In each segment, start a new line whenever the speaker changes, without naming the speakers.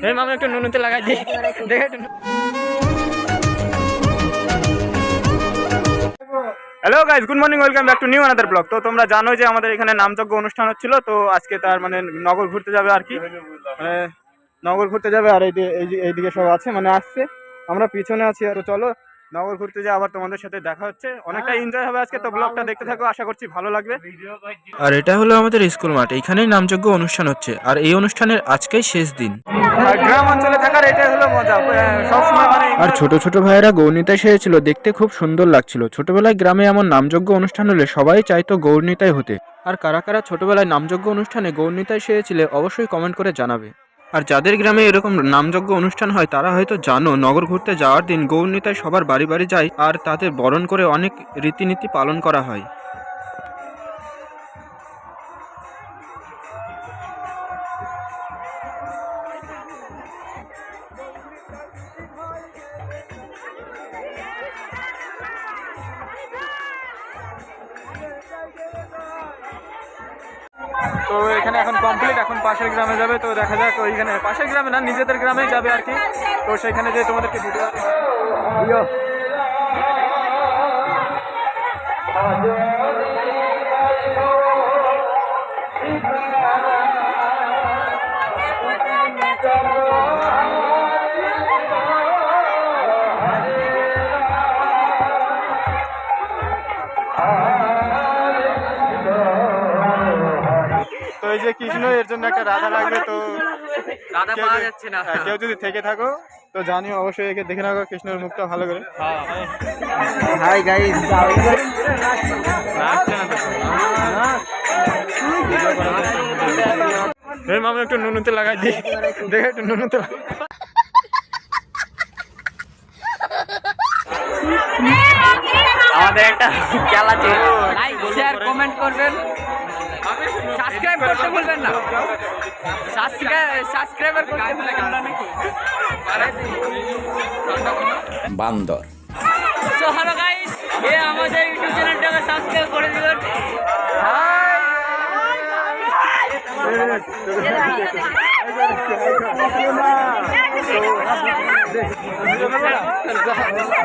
এই মামা একটু নুনুতে লাগাই দিই দেখে একটু। Hello guys, good morning, welcome back to new another blog. তো তোমরা জানো যে আমাদের এখানে নামযজ্ঞ অনুষ্ঠান হচ্ছিল, তো আজকে তার মানে নগর ঘুরতে যাবে আর কি, মানে নগর ঘুরতে যাবে। আর এইদিকে সব আছে, মানে আসছে, আমরা পিছনে আছি। আর চলো নগর ঘুরতে যাই, আবার তোমাদের সাথে দেখা হচ্ছে। অনেকটা এনজয় হবে আজকে, তো ব্লগটা দেখতে থাকো, আশা করছি ভালো লাগবে।
আর এটা হলো আমাদের স্কুল মাঠ, এইখানেই নামযজ্ঞ অনুষ্ঠান হচ্ছে, আর এই অনুষ্ঠানের আজকেই শেষ দিন।
গ্রাম অঞ্চলে থাকার এটাই হলো মজা, সবসময় মানে।
আর ছোট ছোট ভাইয়েরা গৌরনীতায় সেরেছিল, দেখতে খুব সুন্দর লাগছিল। ছোটবেলায় গ্রামে এমন নামযজ্ঞ অনুষ্ঠান হলে সবাই চাইতো গৌরনীতায় হতে। আর কারা কারা ছোটবেলায় নামযজ্ঞ অনুষ্ঠানে গৌরনীতায় সেরেছিলে অবশ্যই কমেন্ট করে জানাবে। আর যাদের গ্রামে এরকম নামযজ্ঞ অনুষ্ঠান হয় তারা হয়তো জানো, নগর ঘুরতে যাওয়ার দিন গৌরনীতায় সবার বাড়ি বাড়ি যায়, আর তাদের বরণ করে অনেক রীতিনীতি পালন করা হয়।
তো এখানে এখন কমপ্লিট, এখন পাশের গ্রামে যাবে। তো দেখা যাক, ওইখানে পাশের গ্রামে না, নিজেদের গ্রামেই যাবে আর কি। তো সেখানে যে তোমাদেরকে ভিডিও তো এই যে কৃষ্ণ, এর জন্য একটা রাধা লাগবে। তো
রাধা পাওয়া যাচ্ছে না।
কেউ যদি থেকে থাকো তো জানিও, অবশ্যই একে দেখে রাখো কৃষ্ণের মুখটা ভালো করে।
হাই গাইস,
এই মামা একটু নুনুতে লাগাই দিই দেখে একটু নুনুতে।
আমাদের একটা খেলা আছে, লাইক শেয়ার কমেন্ট করবেন, সাবস্ক্রাইব করতে ভুলবেন না। সাবস্ক্রাইবার করতে ভুলবেন না নাকি
বান্দর।
সো হ্যালো গাইস, এই আমাদের ইউটিউব চ্যানেলটাকে সাবস্ক্রাইব করে দিবেন।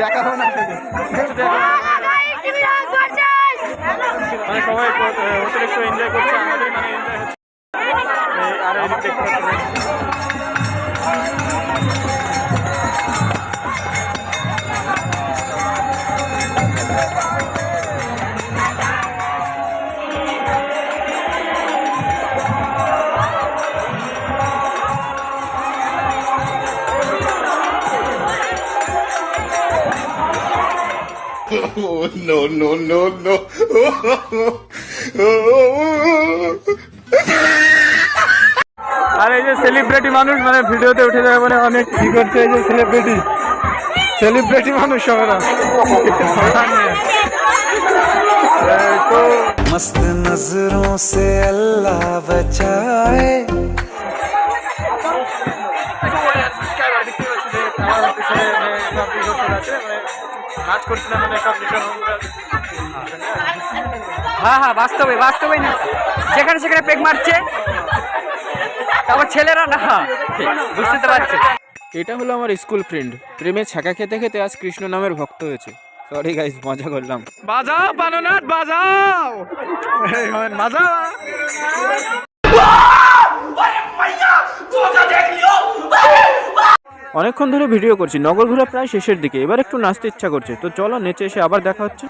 দেখা হবে না, মানে সবাই অতিরিক্ত এনজয় করছে, আমাদের মানে এনজয় হচ্ছে। আর এদিক দেখতে
Oh, no, no, no, no.
আর এই যে সেলিব্রিটি মানুষ, মানে ভিডিওতে উঠে যাবে, মানে অনেক কি করছে। এই যে সেলিব্রিটি মানুষ সবাই তো
मस्त नजरों से अल्लाह बचाए।
হ্যাঁ হ্যাঁ, বাস্তবে না, যেখানে সেখানে পেক মারছে, তারপর ছেলেরা না, বুঝতে তো পারছে।
এটা হলো আমার স্কুল ফ্রেন্ড, প্রেমে ছ্যাঁকা খেতে খেতে আজ কৃষ্ণ নামের ভক্ত হয়েছে। সরি গাইস, মজা করলাম।
বাজাও বানোনাট বাজাও, বাজাও।
অনেকক্ষণ ধরে ভিডিও করছি, নগর ঘোরা প্রায় শেষের দিকে, এবার একটু নাচতে ইচ্ছা করছে। তো চলো নেচে এসে আবার দেখা হচ্ছে।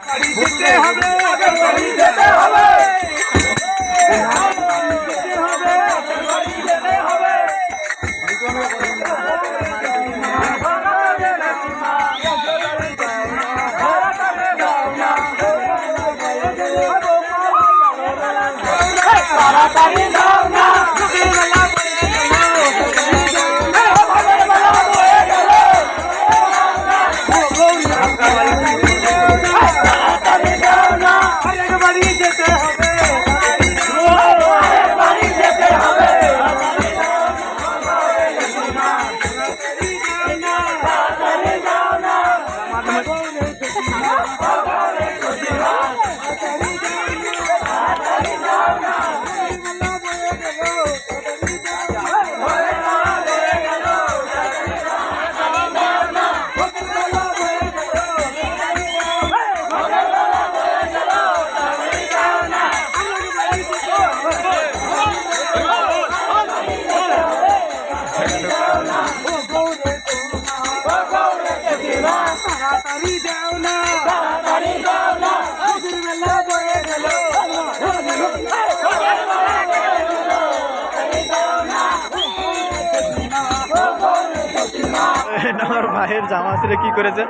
ভাইয়ের জামা ছেড়ে কি করেছে।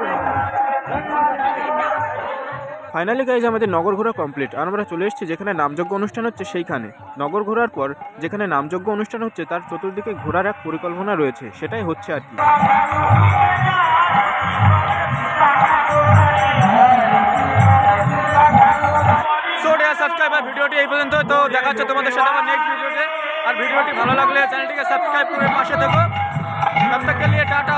ফাইনালি গাইজ আমাদের নগর ঘোরা কমপ্লিট আর আমরা চলে এসেছি যেখানে নামযজ্ঞ অনুষ্ঠান হচ্ছে সেইখানে। নগর ঘোরার পর যেখানে নামযজ্ঞ অনুষ্ঠান হচ্ছে তার চতুর্দিকে ঘোরার এক পরিকল্পনা রয়েছে, সেটাই হচ্ছে আর কি।
সো ডিয়ার সাবস্ক্রাইবার, ভিডিওটি এই পর্যন্ত। তো দেখা হচ্ছে তোমাদের সাথে আমার নেক্সট ভিডিওতে। আর ভিডিওটি ভালো লাগলে চ্যানেলটিকে সাবস্ক্রাইব করে পাশে থেকো। তব তক কে লিয়ে টাটা।